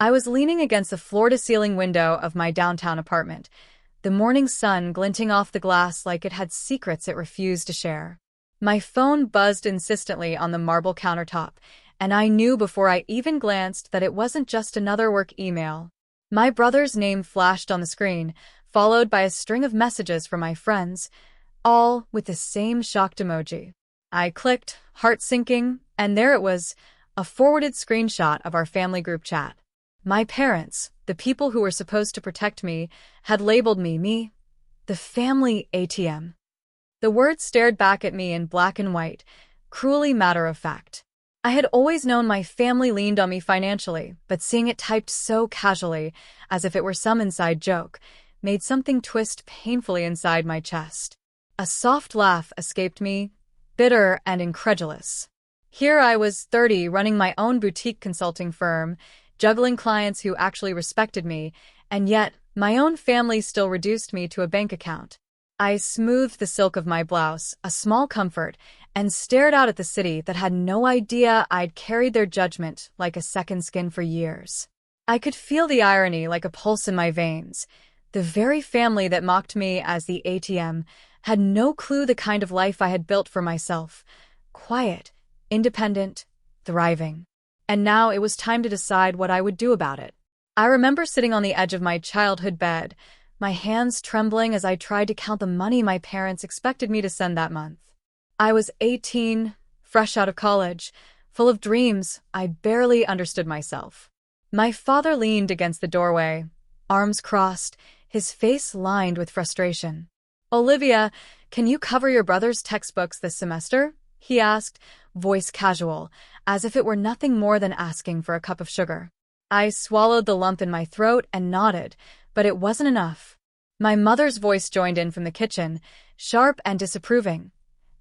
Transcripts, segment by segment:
I was leaning against the floor-to-ceiling window of my downtown apartment, the morning sun glinting off the glass like it had secrets it refused to share. My phone buzzed insistently on the marble countertop, and I knew before I even glanced that it wasn't just another work email. My brother's name flashed on the screen, followed by a string of messages from my friends, all with the same shocked emoji. I clicked, heart sinking, and there it was, a forwarded screenshot of our family group chat. My parents, the people who were supposed to protect me, had labeled me, the family ATM. The words stared back at me in black and white, cruelly matter-of-fact. I had always known my family leaned on me financially, but seeing it typed so casually, as if it were some inside joke, made something twist painfully inside my chest. A soft laugh escaped me, bitter and incredulous. Here I was 30, running my own boutique consulting firm, juggling clients who actually respected me, and yet my own family still reduced me to a bank account. I smoothed the silk of my blouse, a small comfort, and stared out at the city that had no idea I'd carried their judgment like a second skin for years. I could feel the irony like a pulse in my veins. The very family that mocked me as the ATM had no clue the kind of life I had built for myself. Quiet, independent, thriving. And now it was time to decide what I would do about it. I remember sitting on the edge of my childhood bed, my hands trembling as I tried to count the money my parents expected me to send that month. I was 18, fresh out of college, full of dreams. I barely understood myself. My father leaned against the doorway, arms crossed, his face lined with frustration. "Olivia, can you cover your brother's textbooks this semester?" he asked, voice casual, as if it were nothing more than asking for a cup of sugar. I swallowed the lump in my throat and nodded, but it wasn't enough. My mother's voice joined in from the kitchen, sharp and disapproving.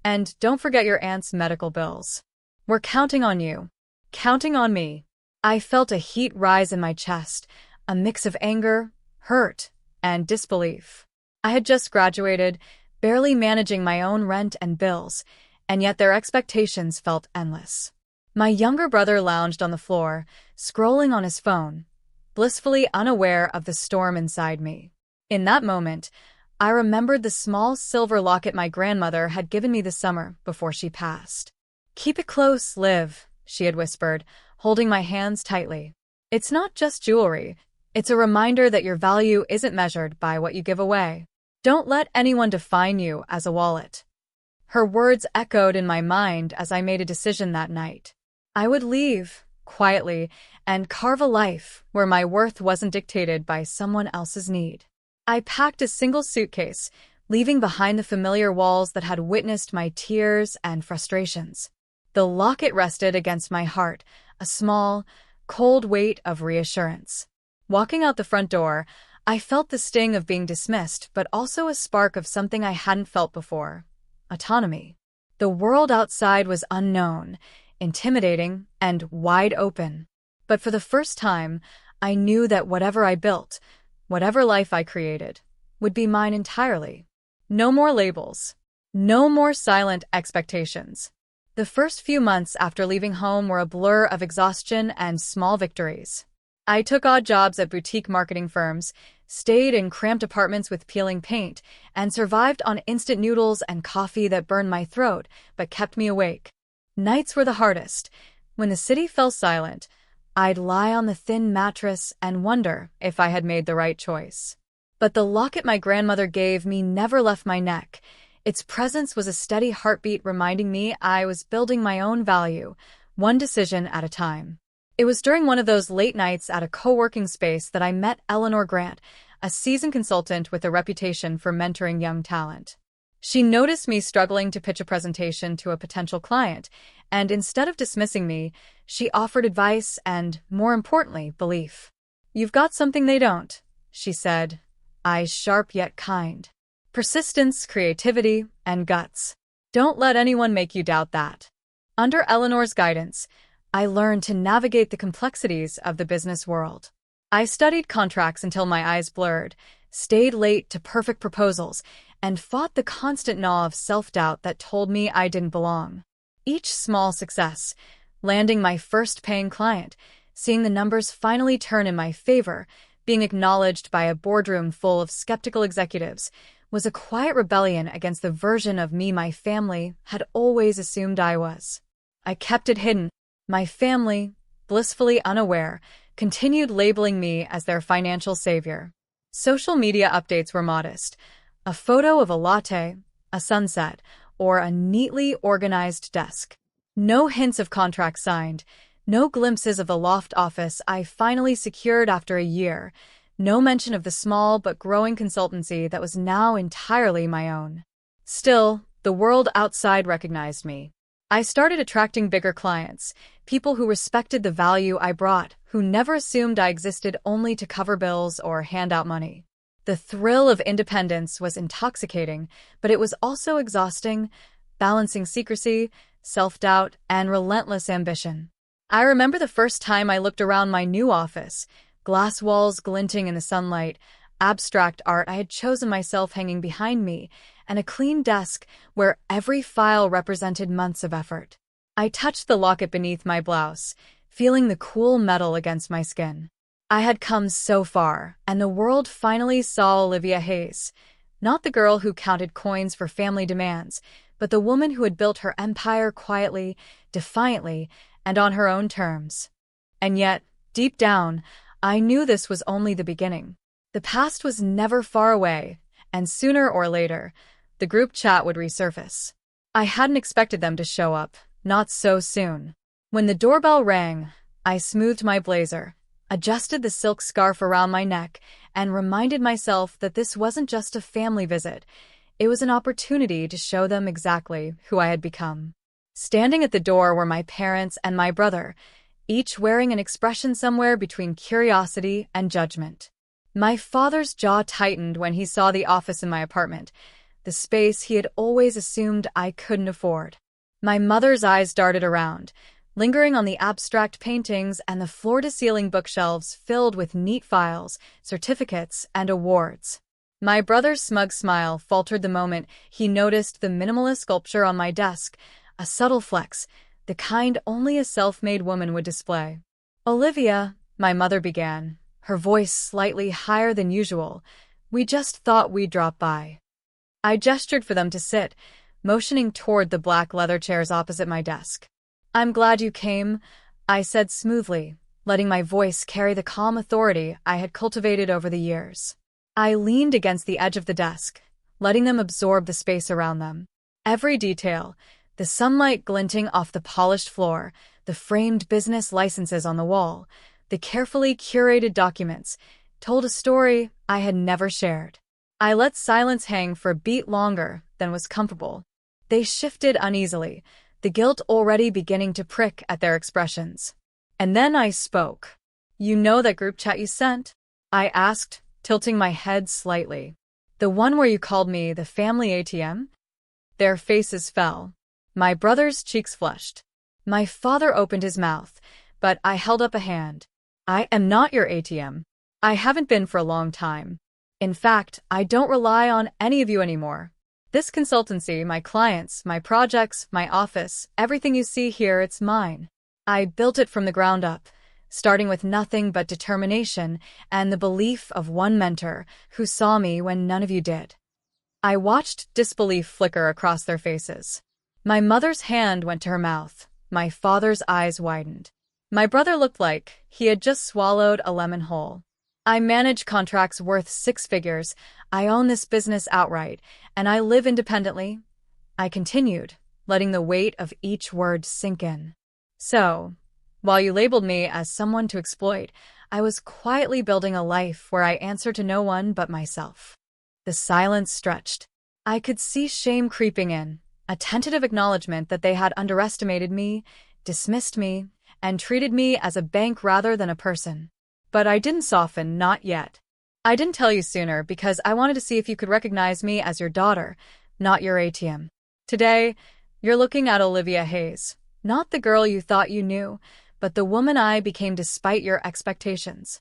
"And don't forget your aunt's medical bills. We're counting on you." Counting on me. I felt a heat rise in my chest, a mix of anger, hurt, and disbelief. I had just graduated, barely managing my own rent and bills, and yet their expectations felt endless. My younger brother lounged on the floor, scrolling on his phone, blissfully unaware of the storm inside me. In that moment, I remembered the small silver locket my grandmother had given me the summer before she passed. "Keep it close, Liv," she had whispered, holding my hands tightly. "It's not just jewelry. It's a reminder that your value isn't measured by what you give away. Don't let anyone define you as a wallet." Her words echoed in my mind as I made a decision that night. I would leave, quietly, and carve a life where my worth wasn't dictated by someone else's need. I packed a single suitcase, leaving behind the familiar walls that had witnessed my tears and frustrations. The locket rested against my heart, a small, cold weight of reassurance. Walking out the front door, I felt the sting of being dismissed, but also a spark of something I hadn't felt before: autonomy. The world outside was unknown, intimidating, and wide open. But for the first time, I knew that whatever I built, whatever life I created, would be mine entirely. No more labels. No more silent expectations. The first few months after leaving home were a blur of exhaustion and small victories. I took odd jobs at boutique marketing firms, stayed in cramped apartments with peeling paint, and survived on instant noodles and coffee that burned my throat but kept me awake. Nights were the hardest. When the city fell silent, I'd lie on the thin mattress and wonder if I had made the right choice. But the locket my grandmother gave me never left my neck. Its presence was a steady heartbeat reminding me I was building my own value, one decision at a time. It was during one of those late nights at a co-working space that I met Eleanor Grant, a seasoned consultant with a reputation for mentoring young talent. She noticed me struggling to pitch a presentation to a potential client, and instead of dismissing me, she offered advice and, more importantly, belief. "You've got something they don't," she said, eyes sharp yet kind. "Persistence, creativity, and guts. Don't let anyone make you doubt that." Under Eleanor's guidance, I learned to navigate the complexities of the business world. I studied contracts until my eyes blurred, stayed late to perfect proposals, and fought the constant gnaw of self-doubt that told me I didn't belong. Each small success, landing my first paying client, Seeing the numbers finally turn in my favor, being acknowledged by a boardroom full of skeptical executives, was a quiet rebellion against the version of me my family had always assumed I was. I kept it hidden. My family, blissfully unaware, continued labeling me as their financial savior. Social media updates were modest. A photo of a latte, a sunset, or a neatly organized desk. No hints of contracts signed, no glimpses of the loft office I finally secured after a year, no mention of the small but growing consultancy that was now entirely my own. Still, the world outside recognized me. I started attracting bigger clients, people who respected the value I brought, who never assumed I existed only to cover bills or hand out money. The thrill of independence was intoxicating, but it was also exhausting, balancing secrecy, self-doubt, and relentless ambition. I remember the first time I looked around my new office, glass walls glinting in the sunlight, abstract art I had chosen myself hanging behind me, and a clean desk where every file represented months of effort. I touched the locket beneath my blouse, feeling the cool metal against my skin. I had come so far, and the world finally saw Olivia Hayes, not the girl who counted coins for family demands, but the woman who had built her empire quietly, defiantly, and on her own terms. And yet, deep down, I knew this was only the beginning. The past was never far away, and sooner or later, the group chat would resurface. I hadn't expected them to show up, not so soon. When the doorbell rang, I smoothed my blazer, adjusted the silk scarf around my neck, and reminded myself that this wasn't just a family visit. It was an opportunity to show them exactly who I had become. Standing at the door were my parents and my brother, each wearing an expression somewhere between curiosity and judgment. My father's jaw tightened when he saw the office in my apartment, the space he had always assumed I couldn't afford. My mother's eyes darted around, lingering on the abstract paintings and the floor-to-ceiling bookshelves filled with neat files, certificates, and awards. My brother's smug smile faltered the moment he noticed the minimalist sculpture on my desk, a subtle flex, the kind only a self-made woman would display. "Olivia," my mother began, her voice slightly higher than usual, "we just thought we'd drop by." I gestured for them to sit, motioning toward the black leather chairs opposite my desk. "I'm glad you came," I said smoothly, letting my voice carry the calm authority I had cultivated over the years. I leaned against the edge of the desk, letting them absorb the space around them. Every detail, the sunlight glinting off the polished floor, the framed business licenses on the wall, the carefully curated documents, told a story I had never shared. I let silence hang for a beat longer than was comfortable. They shifted uneasily, the guilt already beginning to prick at their expressions. And then I spoke. "You know that group chat you sent?" I asked, tilting my head slightly. "The one where you called me the family ATM?" Their faces fell. My brother's cheeks flushed. My father opened his mouth, but I held up a hand. "I am not your ATM. I haven't been for a long time. In fact, I don't rely on any of you anymore. This consultancy, my clients, my projects, my office, everything you see here, it's mine. I built it from the ground up, starting with nothing but determination and the belief of one mentor who saw me when none of you did." I watched disbelief flicker across their faces. My mother's hand went to her mouth. My father's eyes widened. My brother looked like he had just swallowed a lemon whole. "I manage contracts worth 6 figures, I own this business outright, and I live independently," I continued, letting the weight of each word sink in. "So, while you labeled me as someone to exploit, I was quietly building a life where I answer to no one but myself." The silence stretched. I could see shame creeping in, a tentative acknowledgement that they had underestimated me, dismissed me, and treated me as a bank rather than a person. But I didn't soften, not yet. "I didn't tell you sooner because I wanted to see if you could recognize me as your daughter, not your ATM. Today, you're looking at Olivia Hayes, not the girl you thought you knew, but the woman I became despite your expectations."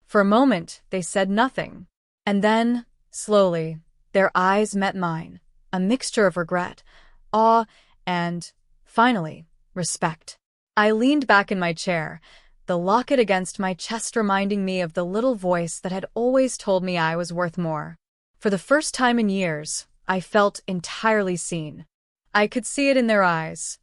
For a moment, they said nothing. And then, slowly, their eyes met mine, a mixture of regret, awe, and, finally, respect. I leaned back in my chair, the locket against my chest reminding me of the little voice that had always told me I was worth more. For the first time in years, I felt entirely seen. I could see it in their eyes.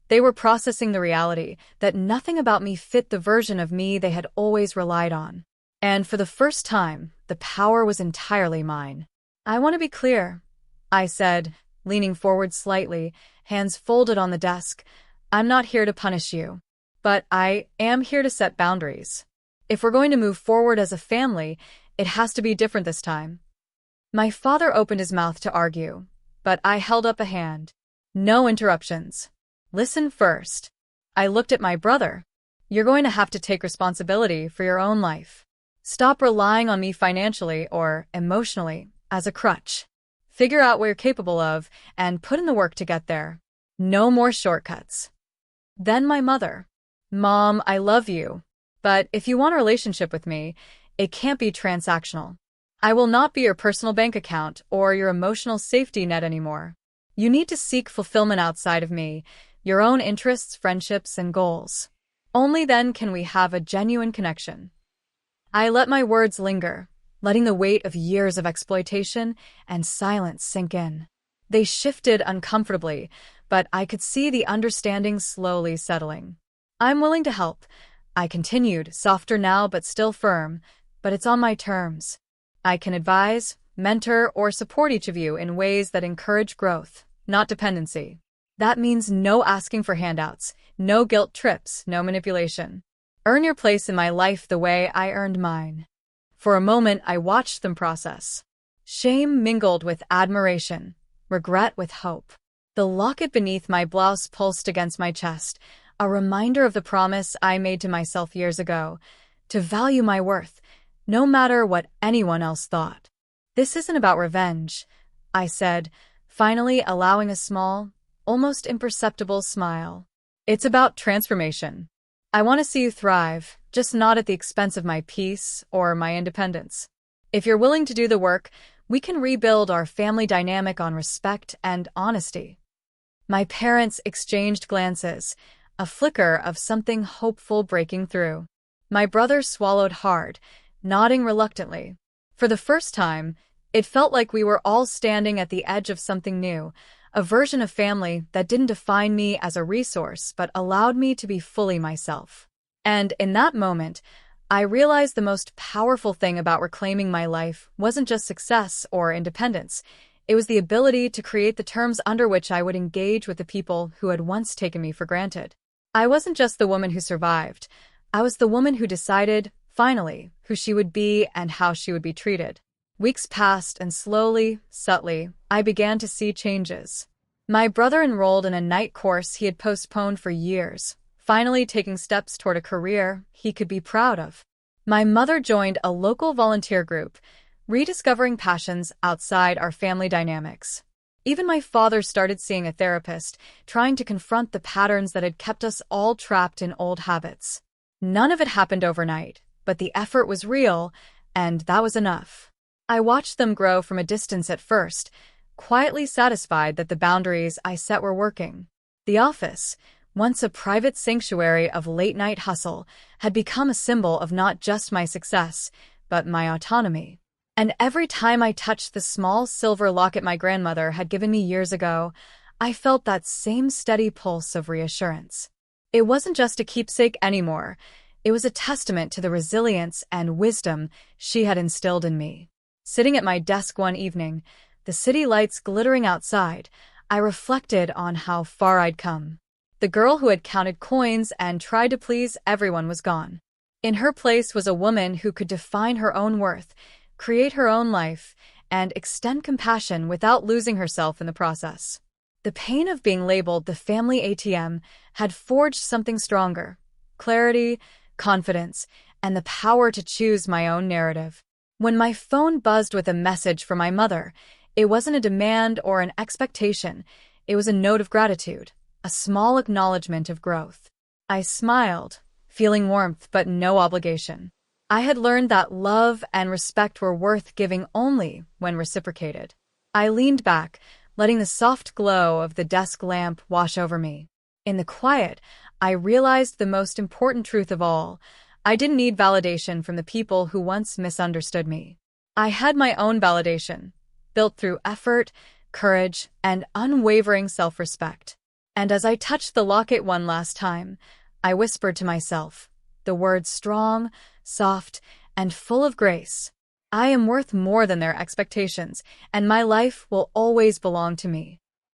They were processing the reality that nothing about me fit the version of me they had always relied on. And for the first time, the power was entirely mine. "I want to be clear," I said, leaning forward slightly, hands folded on the desk. "I'm not here to punish you. But I am here to set boundaries. If we're going to move forward as a family, it has to be different this time." My father opened his mouth to argue, but I held up a hand. "No interruptions. Listen first." I looked at my brother. "You're going to have to take responsibility for your own life. Stop relying on me financially or emotionally as a crutch. Figure out what you're capable of and put in the work to get there. No more shortcuts." Then my mother. "Mom, I love you. But if you want a relationship with me, it can't be transactional. I will not be your personal bank account or your emotional safety net anymore. You need to seek fulfillment outside of me, your own interests, friendships, and goals. Only then can we have a genuine connection." I let my words linger, letting the weight of years of exploitation and silence sink in. They shifted uncomfortably, but I could see the understanding slowly settling. "I'm willing to help," I continued, softer now but still firm, "but it's on my terms. I can advise, mentor, or support each of you in ways that encourage growth, not dependency. That means no asking for handouts, no guilt trips, no manipulation. Earn your place in my life the way I earned mine." For a moment, I watched them process. Shame mingled with admiration, regret with hope. The locket beneath my blouse pulsed against my chest, a reminder of the promise I made to myself years ago, to value my worth, no matter what anyone else thought. "This isn't about revenge," I said, finally allowing a small, almost imperceptible smile. "It's about transformation. I want to see you thrive, just not at the expense of my peace or my independence. If you're willing to do the work, we can rebuild our family dynamic on respect and honesty." My parents exchanged glances, a flicker of something hopeful breaking through. My brother swallowed hard, nodding reluctantly. For the first time, it felt like we were all standing at the edge of something new, a version of family that didn't define me as a resource but allowed me to be fully myself. And in that moment, I realized the most powerful thing about reclaiming my life wasn't just success or independence. It was the ability to create the terms under which I would engage with the people who had once taken me for granted. I wasn't just the woman who survived. I was the woman who decided, finally, who she would be and how she would be treated. Weeks passed, and slowly, subtly, I began to see changes. My brother enrolled in a night course he had postponed for years, finally taking steps toward a career he could be proud of. My mother joined a local volunteer group, rediscovering passions outside our family dynamics. Even my father started seeing a therapist, trying to confront the patterns that had kept us all trapped in old habits. None of it happened overnight, but the effort was real, and that was enough. I watched them grow from a distance at first, quietly satisfied that the boundaries I set were working. The office, once a private sanctuary of late-night hustle, had become a symbol of not just my success, but my autonomy. And every time I touched the small silver locket my grandmother had given me years ago, I felt that same steady pulse of reassurance. It wasn't just a keepsake anymore. It was a testament to the resilience and wisdom she had instilled in me. Sitting at my desk one evening, the city lights glittering outside, I reflected on how far I'd come. The girl who had counted coins and tried to please everyone was gone. In her place was a woman who could define her own worth, create her own life, and extend compassion without losing herself in the process. The pain of being labeled the family ATM had forged something stronger: clarity, confidence, and the power to choose my own narrative. When my phone buzzed with a message from my mother, it wasn't a demand or an expectation. It was a note of gratitude, a small acknowledgement of growth. I smiled, feeling warmth but no obligation. I had learned that love and respect were worth giving only when reciprocated. I leaned back, letting the soft glow of the desk lamp wash over me. In the quiet, I realized the most important truth of all. I didn't need validation from the people who once misunderstood me. I had my own validation, built through effort, courage, and unwavering self-respect. And as I touched the locket one last time, I whispered to myself, the words strong, soft, and full of grace. I am worth more than their expectations, and my life will always belong to me.